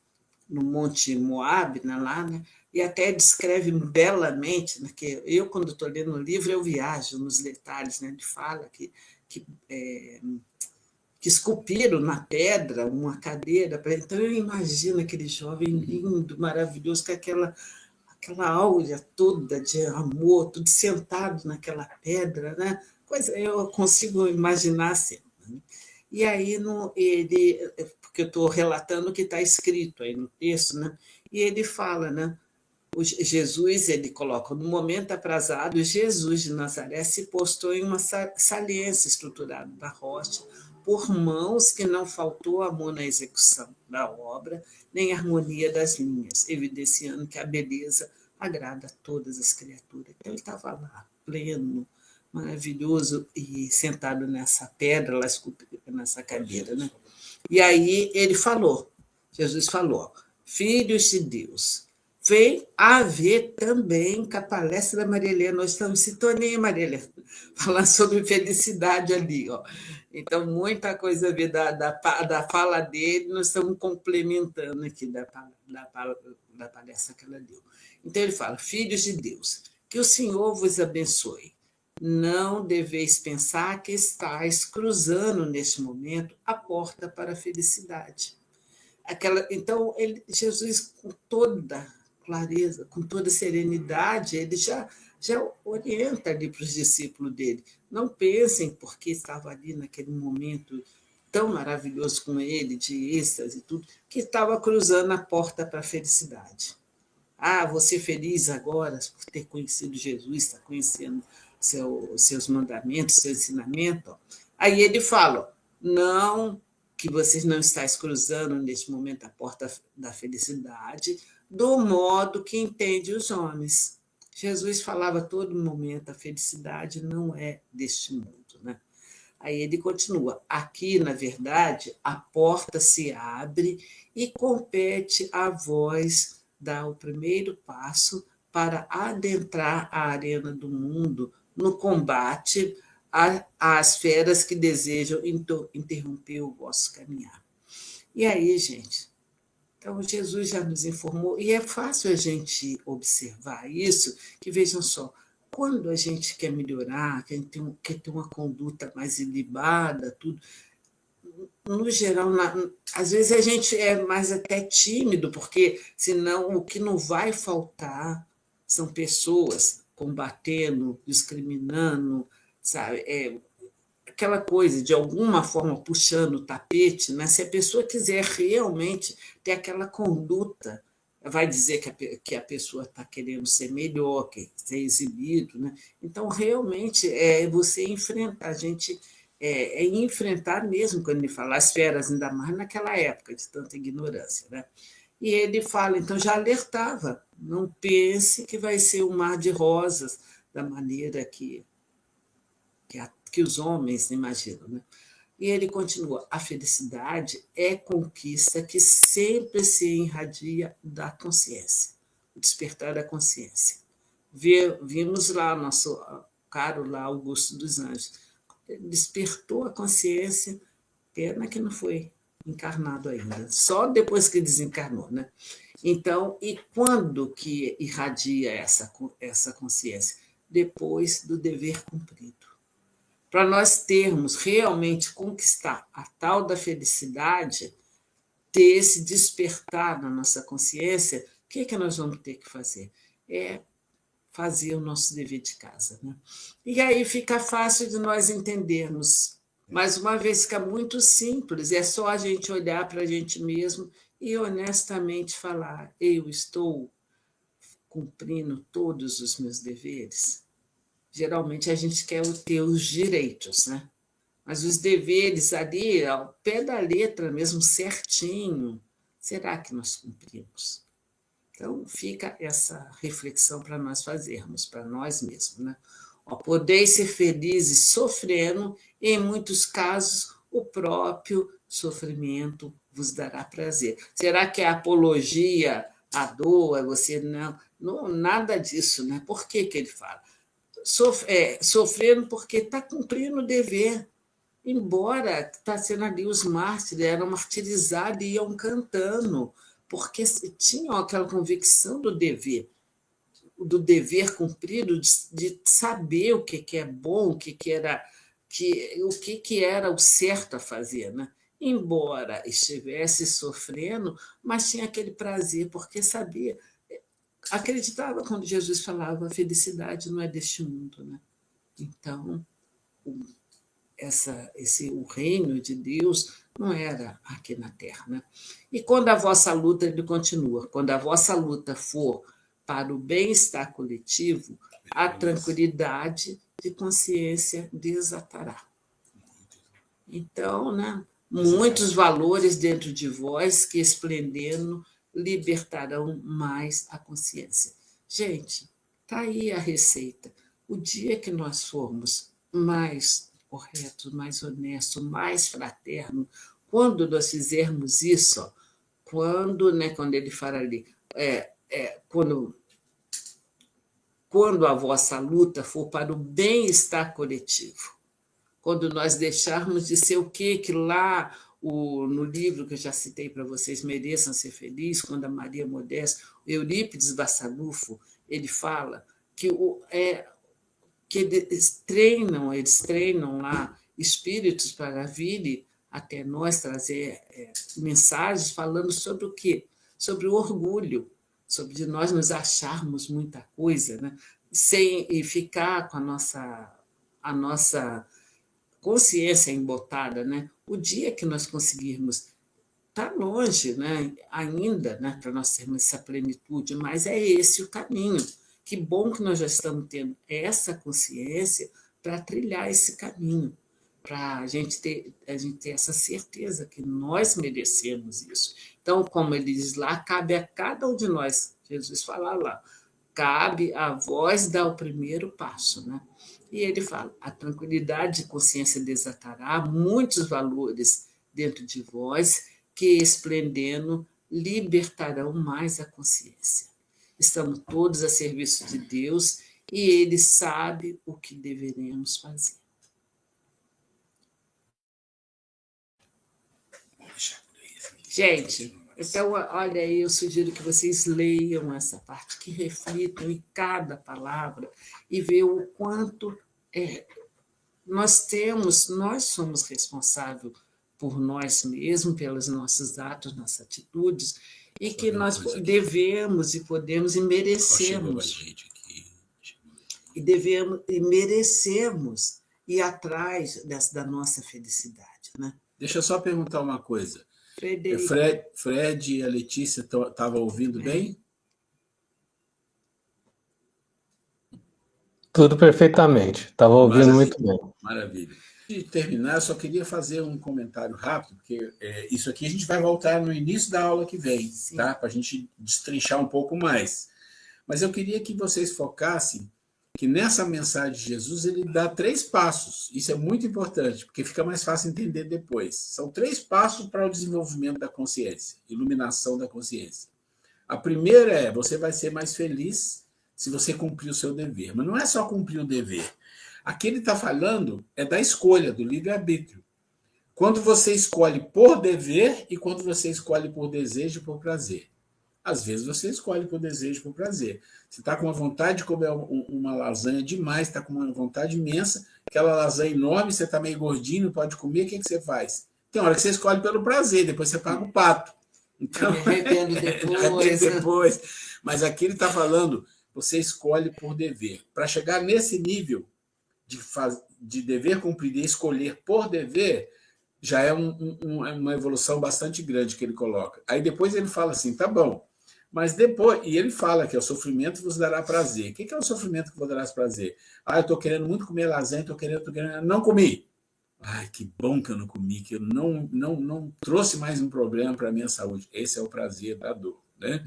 Monte Moab, né, e até descreve belamente, né, que eu, quando estou lendo o livro, eu viajo nos detalhes, né, ele fala que esculpiram na pedra uma cadeira, então eu imagino aquele jovem lindo, maravilhoso, com aquela aquela áurea toda de amor, tudo sentado naquela pedra, né? Coisa, eu consigo imaginar assim. Né? E aí ele, porque eu estou relatando o que está escrito aí no texto, né? E ele fala, né? Jesus, ele coloca, no momento aprazado, Jesus de Nazaré se postou em uma saliência estruturada na rocha, por mãos que não faltou amor na execução da obra, nem harmonia das linhas, evidenciando que a beleza agrada a todas as criaturas. Então ele estava lá, pleno, maravilhoso, e sentado nessa pedra, lá esculpida nessa cadeira. Né? E aí ele falou, Jesus falou, filhos de Deus, vem a ver também com a palestra da Maria Helena. Nós estamos em sintonia, Maria Helena, falando sobre felicidade ali. Ó. Então, muita coisa a ver da fala dele, nós estamos complementando aqui da palestra que ela deu. Então, ele fala, filhos de Deus, que o Senhor vos abençoe. Não deveis pensar que estáis cruzando, neste momento, a porta para a felicidade. Então, Jesus, com toda clareza, com toda serenidade, ele já orienta ali para os discípulos dele. Não pensem, porque estava ali naquele momento tão maravilhoso com ele, de êxtase e tudo, que estava cruzando a porta para a felicidade. Ah, você feliz agora por ter conhecido Jesus, está conhecendo seus mandamentos, seu ensinamento. Aí ele fala, não, que vocês não estáis cruzando neste momento a porta da felicidade, do modo que entende os homens. Jesus falava a todo momento, a felicidade não é deste mundo. Né? Aí ele continua, aqui, na verdade, a porta se abre e compete a vós dar o primeiro passo para adentrar a arena do mundo no combate às feras que desejam interromper o vosso caminhar. E aí, gente, então Jesus já nos informou, e é fácil a gente observar isso, que vejam só, quando a gente quer melhorar, quer ter uma conduta mais ilibada, tudo, no geral, às vezes a gente é mais até tímido, porque senão o que não vai faltar são pessoas combatendo, discriminando, sabe? Aquela coisa, de alguma forma, puxando o tapete, né? Se a pessoa quiser realmente ter aquela conduta, vai dizer que a pessoa está querendo ser melhor, quer ser exibido. Né? Então, realmente, é você enfrentar, a gente enfrentar mesmo, quando ele fala as feras, ainda mais naquela época de tanta ignorância. Né? E ele fala, então já alertava, não pense que vai ser um mar de rosas da maneira que os homens imaginam. Né? E ele continua, a felicidade é conquista que sempre se irradia da consciência, o despertar da consciência. Vimos lá nosso caro lá, Augusto dos Anjos, ele despertou a consciência, pena que não foi encarnado ainda, só depois que desencarnou. Né? Então, e quando que irradia essa consciência? Depois do dever cumprido. Para nós termos realmente conquistar a tal da felicidade, ter esse despertar na nossa consciência, o que nós vamos ter que fazer? É fazer o nosso dever de casa. Né? E aí fica fácil de nós entendermos. Mais uma vez, fica muito simples, é só a gente olhar para a gente mesmo e honestamente falar, eu estou cumprindo todos os meus deveres? Geralmente a gente quer ter os direitos, né? Mas os deveres ali, ao pé da letra mesmo, certinho, será que nós cumprimos? Então, fica essa reflexão para nós fazermos, para nós mesmos. Né? Podeis ser felizes sofrendo, e em muitos casos, o próprio sofrimento vos dará prazer. Será que é apologia à dor? Você não nada disso, né? Por que ele fala? Sofrendo porque está cumprindo o dever, embora está sendo ali os mártires, eram martirizados e iam cantando, porque tinham aquela convicção do dever cumprido, de saber o que é bom, o que era o certo a fazer. Né? Embora estivesse sofrendo, mas tinha aquele prazer, porque sabia. acreditava quando Jesus falava: a felicidade não é deste mundo, né? Então, o reino de Deus não era aqui na terra, né? E quando a vossa luta, ele continua, quando a vossa luta for para o bem-estar coletivo, a tranquilidade de consciência desatará. Então, né, muitos valores dentro de vós que, esplendendo, libertarão mais a consciência. Gente, está aí a receita. O dia que nós formos mais corretos, mais honestos, mais fraternos, quando nós fizermos isso, ó, quando ele fala ali, quando a vossa luta for para o bem-estar coletivo, quando nós deixarmos de ser o que lá no livro que eu já citei para vocês, Mereçam Ser Felizes, quando a Maria Modesta, Eurípides Bassanufo, ele fala que eles treinam lá espíritos para virem até nós trazer mensagens falando sobre o quê? Sobre o orgulho, sobre de nós nos acharmos muita coisa, né? E ficar com a nossa consciência embotada, né? O dia que nós conseguirmos, está longe, né? Ainda, né? Para nós termos essa plenitude, mas é esse o caminho. Que bom que nós já estamos tendo essa consciência para trilhar esse caminho, para a gente ter essa certeza que nós merecemos isso. Então, como ele diz lá, cabe a cada um de nós, Jesus fala lá, cabe a vós dar o primeiro passo, né? E ele fala, a tranquilidade de consciência desatará muitos valores dentro de vós que, esplendendo, libertarão mais a consciência. Estamos todos a serviço de Deus e Ele sabe o que deveremos fazer. Gente, então, olha aí, eu sugiro que vocês leiam essa parte, que reflitam em cada palavra e vejam o quanto nós somos responsáveis por nós mesmos, pelos nossos atos, nossas atitudes, e que nós devemos e podemos e merecemos. E merecemos ir atrás da nossa felicidade, né? Deixa eu só perguntar uma coisa. Fred e a Letícia estavam ouvindo bem? Tudo perfeitamente. Estava ouvindo muito bem. Maravilha. Antes de terminar, eu só queria fazer um comentário rápido, porque isso aqui a gente vai voltar no início da aula que vem, tá? Para a gente destrinchar um pouco mais. Mas eu queria que vocês focassem que nessa mensagem de Jesus ele dá 3 passos. Isso é muito importante, porque fica mais fácil entender depois. São 3 passos para o desenvolvimento da consciência, iluminação da consciência. A primeira é, você vai ser mais feliz se você cumprir o seu dever. Mas não é só cumprir o dever. Aqui ele está falando é da escolha, do livre-arbítrio. Quando você escolhe por dever e quando você escolhe por desejo e por prazer. Às vezes você escolhe por desejo e por prazer. Você está com uma vontade de comer uma lasanha demais, está com uma vontade imensa, aquela lasanha enorme, você está meio gordinho, não pode comer, o que você faz? Tem hora que você escolhe pelo prazer, depois você paga o pato. Então, arrependo depois. Mas aqui ele está falando, você escolhe por dever. Para chegar nesse nível de dever cumprir e escolher por dever, já é uma evolução bastante grande que ele coloca. Aí depois ele fala assim, tá bom, mas depois, e ele fala que o sofrimento vos dará prazer. O que é o sofrimento que vos dará prazer? Eu estou querendo muito comer lasanha, estou querendo, não comi. Ai, que bom que eu não comi, que eu não trouxe mais um problema para a minha saúde. Esse é o prazer da dor, né?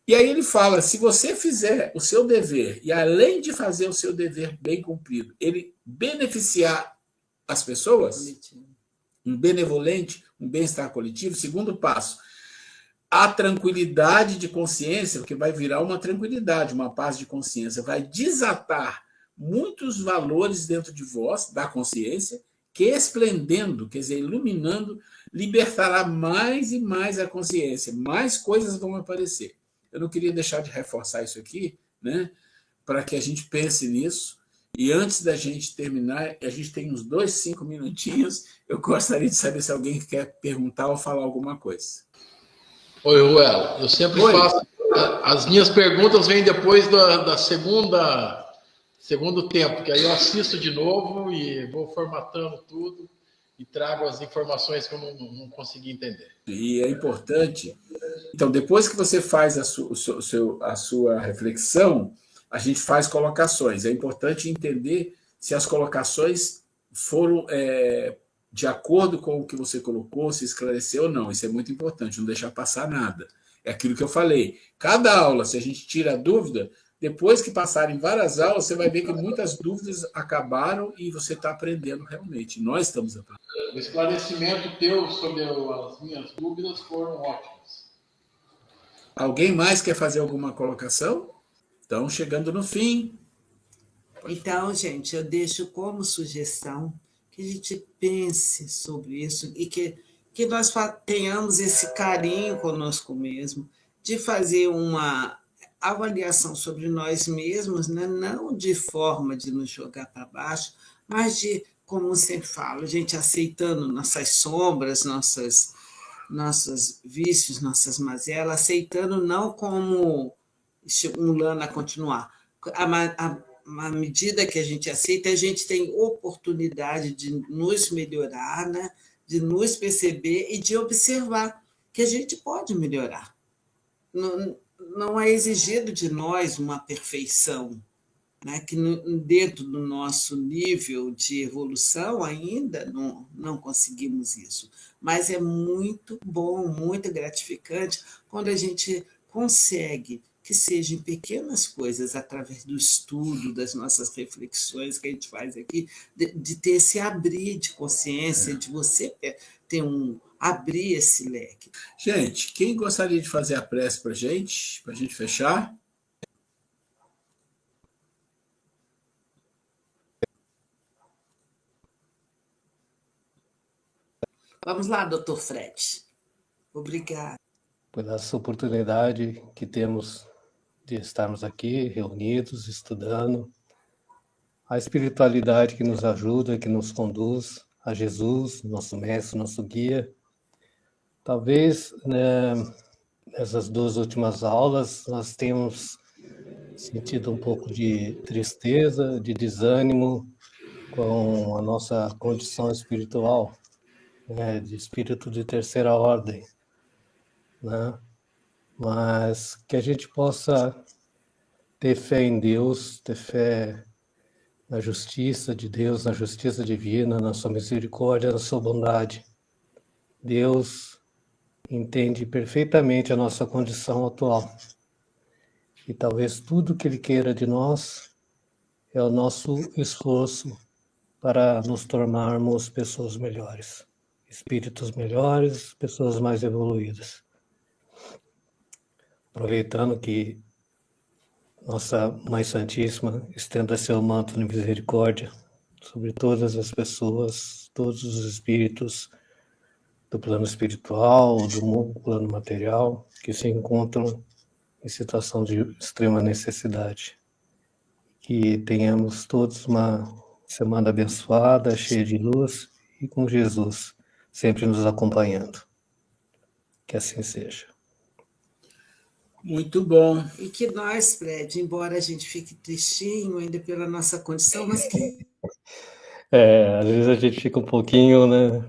E aí ele fala, se você fizer o seu dever, e além de fazer o seu dever bem cumprido, ele beneficiar as pessoas, um benevolente, um bem-estar coletivo, segundo passo, a tranquilidade de consciência, porque vai virar uma tranquilidade, uma paz de consciência, vai desatar muitos valores dentro de vós, da consciência, que esplendendo, quer dizer, iluminando, libertará mais e mais a consciência, mais coisas vão aparecer. Eu não queria deixar de reforçar isso aqui, né, para que a gente pense nisso. E antes da gente terminar, a gente tem uns 5 minutinhos, eu gostaria de saber se alguém quer perguntar ou falar alguma coisa. Oi, Ruelo, eu sempre faço As minhas perguntas vêm depois da segundo tempo, que aí eu assisto de novo e vou formatando tudo e trago as informações que eu não consegui entender. E é importante. Então, depois que você faz a sua reflexão, a gente faz colocações. É importante entender se as colocações foram de acordo com o que você colocou, se esclareceu ou não. Isso é muito importante, não deixar passar nada. É aquilo que eu falei. Cada aula, se a gente tira a dúvida, depois que passarem várias aulas, você vai ver que muitas dúvidas acabaram e você está aprendendo realmente. Nós estamos aprendendo. O esclarecimento teu sobre as minhas dúvidas foram ótimos. Alguém mais quer fazer alguma colocação? Estão chegando no fim. Então, gente, eu deixo como sugestão que a gente pense sobre isso e que nós tenhamos esse carinho conosco mesmo, de fazer uma avaliação sobre nós mesmos, né? Não de forma de nos jogar para baixo, mas de, como eu sempre falo, a gente aceitando nossas sombras, nossos vícios, nossas mazelas, aceitando não como estimulando a continuar. À medida que a gente aceita, a gente tem oportunidade de nos melhorar, né? De nos perceber e de observar que a gente pode melhorar. Não é exigido de nós uma perfeição, né? Que dentro do nosso nível de evolução ainda não conseguimos isso. Mas é muito bom, muito gratificante quando a gente consegue, que sejam pequenas coisas, através do estudo, das nossas reflexões que a gente faz aqui, de ter esse abrir de consciência, de você ter abrir esse leque. Gente, quem gostaria de fazer a prece para a gente fechar? Vamos lá, doutor Fred. Obrigada. Por essa oportunidade que temos de estarmos aqui reunidos, estudando a espiritualidade que nos ajuda, que nos conduz a Jesus, nosso mestre, nosso guia. Talvez, né, nessas 2 últimas aulas nós tenhamos sentido um pouco de tristeza, de desânimo com a nossa condição espiritual, né, de espírito de terceira ordem, né? Mas que a gente possa ter fé em Deus, ter fé na justiça de Deus, na justiça divina, na sua misericórdia, na sua bondade. Deus entende perfeitamente a nossa condição atual. E talvez tudo que Ele queira de nós é o nosso esforço para nos tornarmos pessoas melhores, espíritos melhores, pessoas mais evoluídas. Aproveitando que nossa Mãe Santíssima estenda seu manto de misericórdia sobre todas as pessoas, todos os espíritos do plano espiritual, do plano material, que se encontram em situação de extrema necessidade. Que tenhamos todos uma semana abençoada, cheia de luz e com Jesus sempre nos acompanhando. Que assim seja. Muito bom. E que nós, Fred, embora a gente fique tristinho ainda pela nossa condição, mas que... Às vezes a gente fica um pouquinho, né?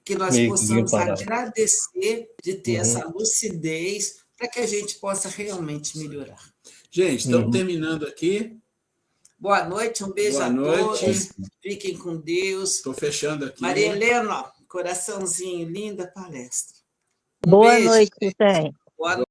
Que nós possamos agradecer de ter essa lucidez para que a gente possa realmente melhorar. Gente, estamos terminando aqui. Boa noite, um beijo a todos. Fiquem com Deus. Estou fechando aqui. Maria Helena, coraçãozinho, linda palestra. Boa noite, gente. Boa noite.